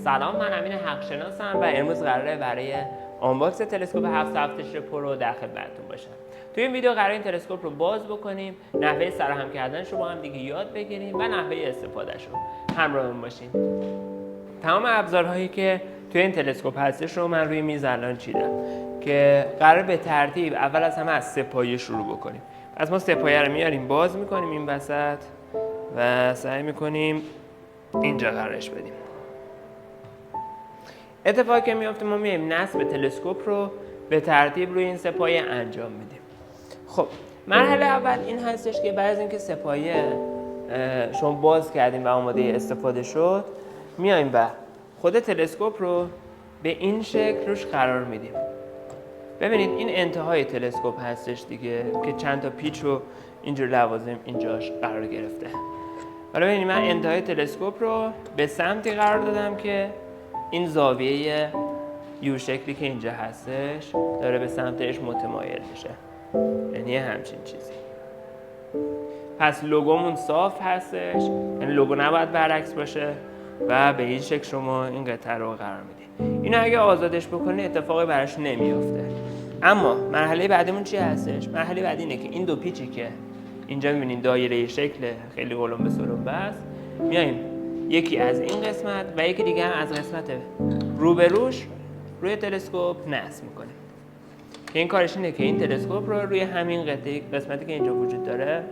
سلام، من امین حقشناسم و امروز قراره برای آنباکس تلسکوپ 774 پرو در خدمتتون باشم. توی این ویدیو قراره این تلسکوپ رو باز بکنیم، نحوه سرهم کردنش رو با هم دیگه یاد بگیریم و نحوه استفادهش رو همراهمون باشین. تمام ابزارهایی که توی این تلسکوپ هستش رو من روی میز الان چیدم که قرار به ترتیب اول از همه از سه‌پایه شروع بکنیم. از ما سه‌پایه رو میاریم باز میکنیم این وسط و سعی میکنیم اینجا قرارش بدیم. اتفاقی که میفته ما میایم نصب تلسکوپ رو به ترتیب روی این سه‌پایه انجام میدیم. خب مرحله اول این هستش که بعد از اینکه سه‌پایه شما باز کردیم و آماده استفاده شد، میایم و خود تلسکوپ رو به این شکل روش قرار میدیم. ببینید این انتهای تلسکوپ هستش دیگه که چند تا پیچ و اینجور لوازم اینجاش قرار گرفته. حالا ببینید من انتهای تلسکوپ رو به سمتی قرار دادم که این زاویه یو شکلی که اینجا هستش داره به سمتش متمایل میشه، یعنی همچین چیزی. پس لوگومون صاف هستش، یعنی لوگو نباید برعکس باشه و به این شکل شما این قطعه رو قرار میدید. اینو اگه آزادش بکنید اتفاقی براش نمیافته. اما مرحله بعدیمون چی هستش؟ مرحله بعدی اینه که این دو پیچی که اینجا می‌بینید دایره شکل خیلی قلمبه سلمبه است، میایم یکی از این قسمت و یکی دیگه هم از قسمت روبروش روی تلسکوپ نصب میکنیم. که این کارش اینه که این تلسکوپ رو روی همین قسمتی که اینجا وجود داره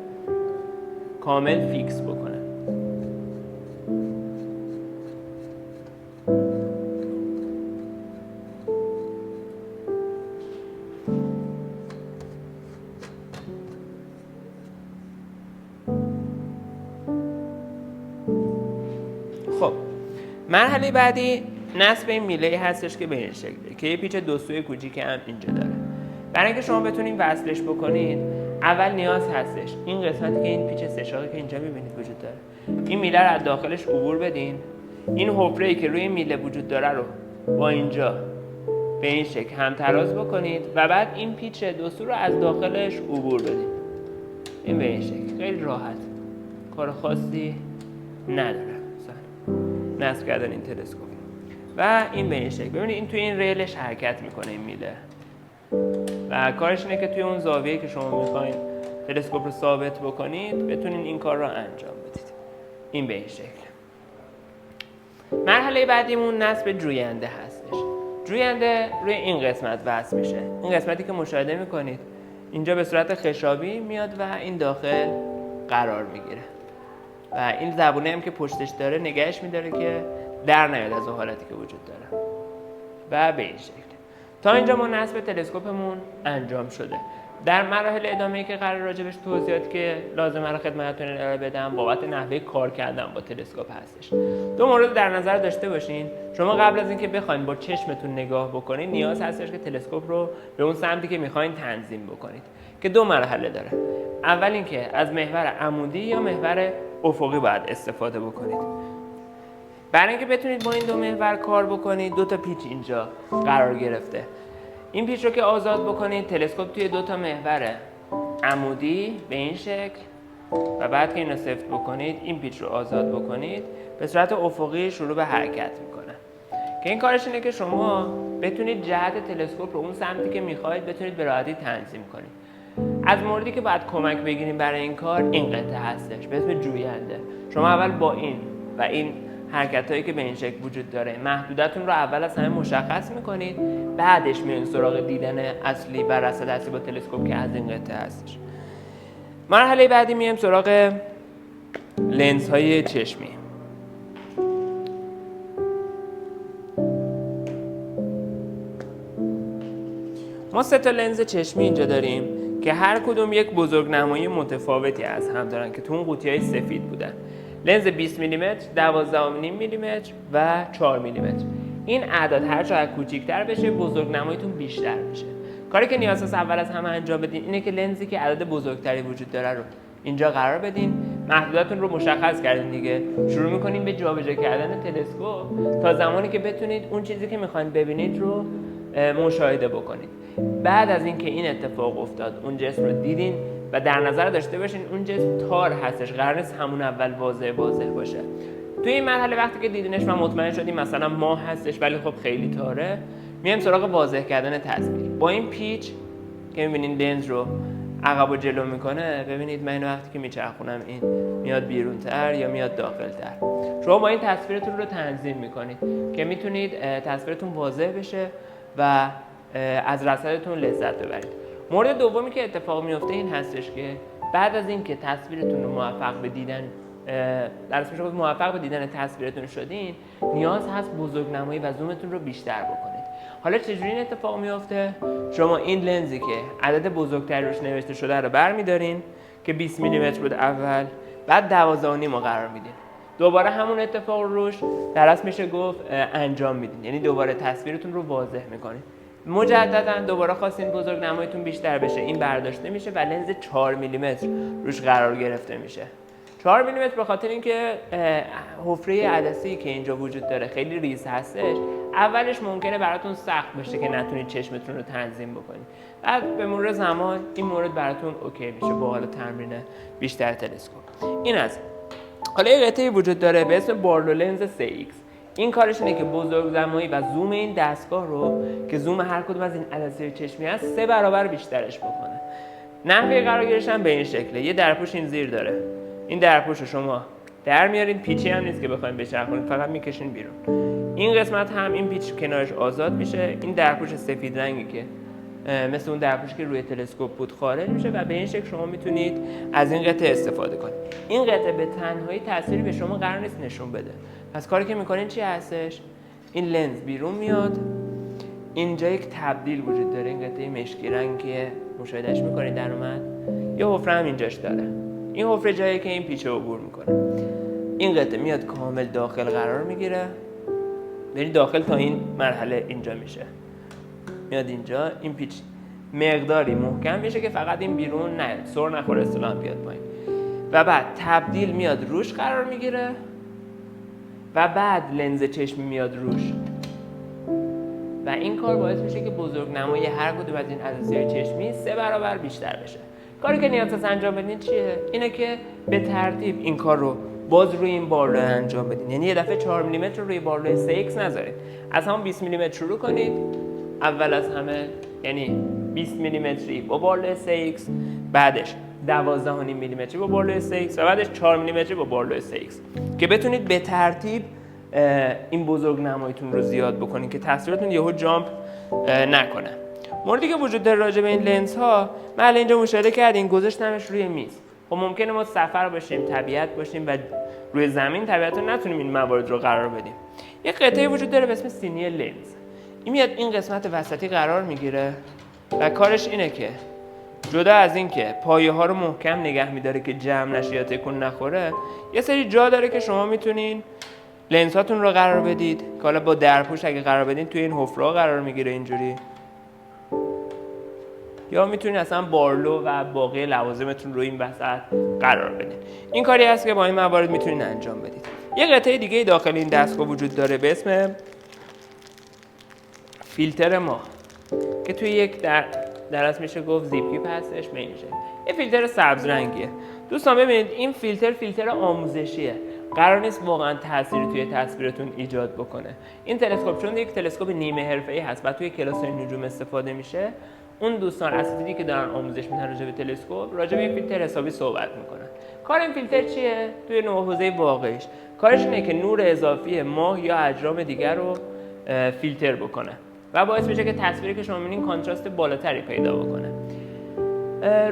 کامل فیکس بکنه. خب مرحله بعدی نصب این میله هستش که به این شکله که یه پیچ دو سوی کوچیک هم اینجا داره. برای اینکه شما بتونید وصلش بکنید اول نیاز هستش این قسمتی که این پیچ سه‌شاخه که اینجا می‌بینید وجود داره، این میله رو از داخلش عبور بدین. این حفره‌ای که روی میله وجود داره رو با اینجا به این شکل هم‌تراز بکنید و بعد این پیچ دو سو رو از داخلش عبور بدین. این به این شکل خیلی راحت، کار خاصی نداره نصب کردن این تلسکوپ. و این به این شکل ببینید این توی این ریلش حرکت میکنه این میله و کارش اینه که توی اون زاویه‌ای که شما میخواین تلسکوپ رو ثابت بکنید بتونین این کار رو انجام بدید. این به این شکل. مرحله بعدیمون نصب جوینده هستش. جوینده روی این قسمت وصل میشه. این قسمتی که مشاهده میکنید اینجا به صورت خشابی میاد و این داخل قرار میگیره و این زبونه هم که پشتش داره نگهش میداره که در نیاد از اون حالتی که وجود داره و به این شکل. تا اینجا ما نصب تلسکوپمون انجام شده. در مراحل ادامه‌ای که قرار راجبش توضیحاتی که لازمه رو خدمتتون ارائه بدم بابت نحوه کار کردن با تلسکوپ هستش. دو مورد در نظر داشته باشین. شما قبل از اینکه بخواید با چشمتون نگاه بکنید نیاز هستش که تلسکوپ رو به اون سمتی که می‌خواید تنظیم بکنید که دو مرحله داره. اول اینکه از محور عمودی یا محور افقی باید استفاده بکنید. برای اینکه بتونید با این دو محور کار بکنید دو تا پیچ اینجا قرار گرفته. این پیچ رو که آزاد بکنید تلسکوپ توی دو تا محور عمودی به این شکل و بعد که اینو سفت بکنید این پیچ رو آزاد بکنید به صورت افقی شروع به حرکت میکنه. که این کارش اینه که شما بتونید جهت تلسکوپ رو اون سمتی که میخواید بتونید به راحتی تنظیم کنید. از موردی که باید کمک بگیریم برای این کار این قطعه هستش به اسم جوینده. شما اول با این و این حرکتایی که به این شکل وجود داره محدودتون رو اول از همه مشخص میکنید، بعدش میاین سراغ دیدن اصلی و رصد اصلی با تلسکوپ که از این قطعه هستش. مرحله بعدی میایم سراغ لنزهای چشمی. ما سه تا لنز چشمی اینجا داریم که هر کدوم یک بزرگنمایی متفاوتی از هم دارن که تو اون قوطی‌های سفید بودن. لنز 20 میلیمتر، 12.5 میلیمتر و 4 میلیمتر. این اعداد هر چقدر کوچیک‌تر بشه بزرگنماییتون بیشتر میشه. کاری که نیاز هست اول از همه انجام بدین اینه که لنزی که عدد بزرگتری وجود داره رو اینجا قرار بدین. محدودیتتون رو مشخص کردین دیگه. شروع می‌کنین به جابجا کردن تلسکوپ تا زمانی که بتونید اون چیزی که می‌خواید ببینید رو مشاهده بکنید. بعد از اینکه این اتفاق افتاد اون جسم رو دیدین و در نظر داشته باشین اون جسم تار هستش، قرار نیست همون اول واضح باشه. توی این مرحله وقتی که دیدینش و مطمئن شدیم مثلا ماه هستش ولی خب خیلی تاره، میایم سراغ واضح کردن تصویر. با این پیچ که می‌بینین لنز رو عقب و جلو میکنه، ببینید من اینو وقتی که میچرخونم این میاد بیرونتر یا میاد داخلتر. شما با این تصویرتون رو تنظیم میکنید که میتونید تصویرتون واضح بشه و از رصدتون لذت ببرید. مورد دومی که اتفاق میفته این هستش که بعد از اینکه تصویرتون رو موفق به دیدن تصویرتون شدین، نیاز هست بزرگنمایی و زومتون رو بیشتر بکنید. حالا چجوری این اتفاق میفته؟ شما این لنزی که عدد بزرگتری روش نوشته شده رو برمی‌دارین که 20 میلیمتر بود اول، بعد 12.5 قرار میدین. دوباره همون اتفاق روش در اصل میشه گفت انجام میدین، یعنی دوباره تصویرتون رو واضح میکنید. مجددا دوباره خواستین بزرگنماییتون بیشتر بشه، این برداشته میشه و لنز 4 میلیمتر روش قرار گرفته میشه. 4 میلیمتر به خاطر اینکه حفره عدسه‌ای که اینجا وجود داره خیلی ریز هستش، اولش ممکنه براتون سخت باشه که نتونید چشمتون رو تنظیم بکنید. بعد به مرور زمان این مورد براتون اوکی میشه با حال تمرین بیشتر تلسکوپ. این از حالا یه قطعه‌ای وجود داره به اسم بارلو لنز 3X. این کارش اینه که بزرگنمایی و زوم این دستگاه رو که زوم هر کدوم از این عدسه چشمی هست 3 برابر بیشترش بکنه. نحوه قرارگیریش هم به این شکله. یه درپوش این زیر داره. این درپوش رو شما در میارین، پیچی هم نیست که بخواید بچرخونید، فقط میکشین بیرون. این قسمت هم این پیچ کنارش آزاد میشه. این درپوش سفید رنگی که مثل اون درپوشی که روی تلسکوپ بود خارج میشه و به این شکل شما میتونید از این قطعه استفاده کنید. این قطعه به تنهایی تأثیری به شما قرار نیست نشون بده. پس کاری که میکنین چی هستش؟ این لنز بیرون میاد. اینجا یک تبدیل وجود داره، این قطعه مشکی رنگی که مشاهدهش میکنید در اومد. یه حفره هم اینجاش داره. این حفره جایی که این پیچه عبور میکنه. این قطعه میاد کامل داخل قرار میگیره. یعنی داخل تا این مرحله اینجا میشه. میاد اینجا، این پیچ مقداری محکم میشه که فقط این بیرون نیاد، سر نخوره، اصطلاحاً بیاد پایین. و بعد تبدیل میاد روش قرار میگیره و بعد لنز چشمی میاد روش. و این کار باعث میشه که بزرگنمایی هر کدوم از این عدسه چشمی 3 برابر بیشتر بشه. کاری که نیاز هست انجام بدین چیه؟ اینه که به ترتیب این کار رو باز روی این بارلو انجام بدین. یعنی یه دفعه 4 میلیمتر رو روی بارلو 3X نذارید. از همون 20 میلیمتر شروع کنید. اول از همه یعنی 20 میلیمتری با بارلو 3X، بعدش 12.5 میلیمتری با بارلو 3X و بعدش 4 میلیمتری با بارلو 3X که بتونید به ترتیب این بزرگنماییتون رو زیاد بکنید که تصویرتون یهو جامپ نکنه. موردی که وجود داره راجع به این لنز ها، من اینجا مشاهده کردین گذاشتمش روی میز. خب ممکنه ما سفر باشیم، طبیعت باشیم و روی زمین طبیعتا نتونیم این موارد رو قرار بدیم. یه قطعه وجود داره به اسم سینی لنز. این میاد این قسمت وسطی قرار میگیره و کارش اینه که جدا از این که پایه ها رو محکم نگه میداره که جمع نشه یا تکون نخوره، یه سری جا داره که شما میتونین لنز هاتون رو قرار بدید که حالا با درپوش اگه قرار بدین توی این حفره قرار میگیره اینجوری، یا میتونید اصلا بارلو و باقی لوازمتون رو این وسط قرار بدین. این کاری هست که با این موارد میتونید انجام بدید. یه قطعه دیگه داخل این دستگاه وجود داره به اسم فیلتر ماه که توی یک در اصل میشه گفت زیپ کیپ هستش به این شکل. یه فیلتر سبز رنگیه. دوستان ببینید این فیلتر آموزشیه. قرار نیست واقعا تأثیری توی تصویرتون ایجاد بکنه. این تلسکوپ چون یک تلسکوپ نیمه حرفه‌ای هست و توی کلاس‌های نجوم استفاده میشه، اون دوستان اساتیدی که دارن آموزش میدن راجع به تلسکوپ، راجع به این فیلتر حسابی صحبت میکنن. کار این فیلتر چیه؟ توی حوزه واقعیش کارش اینه که نور اضافی ماه یا اجرام دیگر رو فیلتر بکنه و باعث میشه که تصویری که شما میبینین کانتراست بالاتری پیدا بکنه.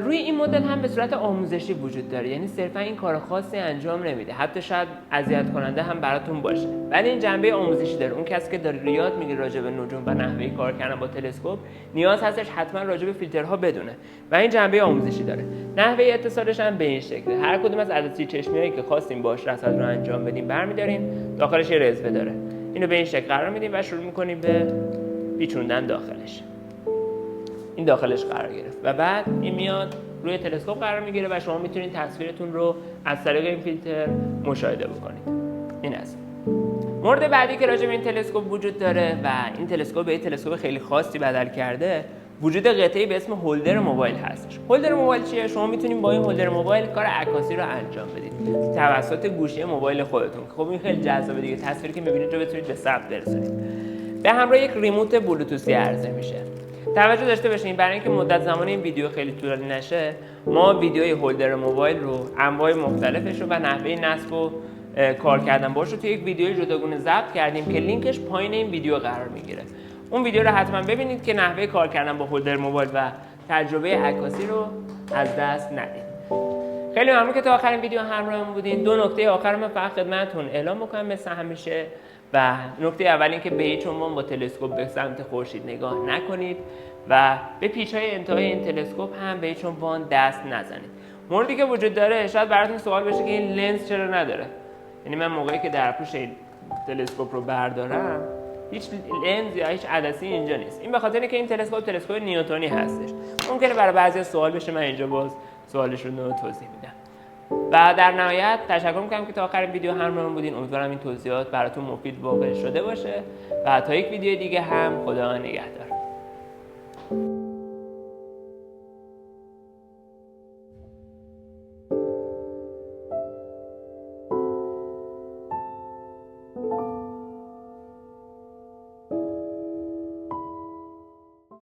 روی این مدل هم به صورت آموزشی وجود داره، یعنی صرفا این کار خاصی انجام نمیده، حتی شاید اذیت کننده هم براتون باشه، ولی این جنبه آموزشی داره. اون کسی که داره یاد میگیره راجع به نجوم و نحوه کار کردن با تلسکوپ نیاز هستش حتما راجع به فیلترها بدونه و این جنبه آموزشی داره. نحوه اتصالش هم به این شکله. هر کدوم از عدسه چشمیایی که خواستیم باهاش رصد رو انجام بدیم برمی‌داریم، داخلش یه رزوه داره. اینو به این شکل قرار میدیم و شروع می‌کنیم به پیچوندن داخلش. این داخلش قرار گرفت و بعد این میاد روی تلسکوپ قرار میگیره و شما میتونید تصویرتون رو از طریق این فیلتر مشاهده بکنید. این است. مورد بعدی که راجع به این تلسکوپ وجود داره و این تلسکوپ به این تلسکوپ خیلی خاصی بدل کرده، وجود قطعه‌ای به اسم هولدر موبایل هستش. هولدر موبایل چیه؟ شما میتونید با این هولدر موبایل کار عکاسی رو انجام بدید توسط گوشی موبایل خودتون. خب این خیلی جذابه دیگه، تصویری که می‌بینید رو بتونید به ثبت برسونید. به همراه یک ریموت بلوتوثی عرضه میشه. توجه داشته باشین برای اینکه مدت زمان این ویدیو خیلی طولانی نشه، ما ویدیوی هولدر موبایل رو، انواع مختلفش رو و نحوه نصب و کار کردن باش رو توی یک ویدیوی جداگونه ضبط کردیم که لینکش پایین این ویدیو قرار میگیره. اون ویدیو رو حتما ببینید که نحوه کار کردن با هولدر موبایل و تجربه عکاسی رو از دست ندید. خیلی ممنون که تا آخر این ویدیو همراهمون بودین. دو نکته آخر من فقط خدمتتون اعلام می‌کنم مثل همیشه. و نکته اول این که به هیچ عنوان با تلسکوپ به سمت خورشید نگاه نکنید و به پیچ‌های انتهای این تلسکوپ هم به هیچ عنوان دست نزنید. موردی که وجود داره، شاید براتون سوال بشه که این لنز چرا نداره. یعنی من موقعی که در پوش این تلسکوپ رو بردارم هیچ لنز یا هیچ عدسی اینجا نیست. این به خاطر اینکه این تلسکوپ نیوتنی هستش. ممکنه برای بعضی سوال بشه، من اینجا باز سوالشون رو توضیح میدم. و در نهایت تشکر میکنم که تا آخر ویدیو همراهمون بودین. امیدوارم این توضیحات براتون مفید واقع شده باشه و تا یک ویدیو دیگه هم خدا نگهدار.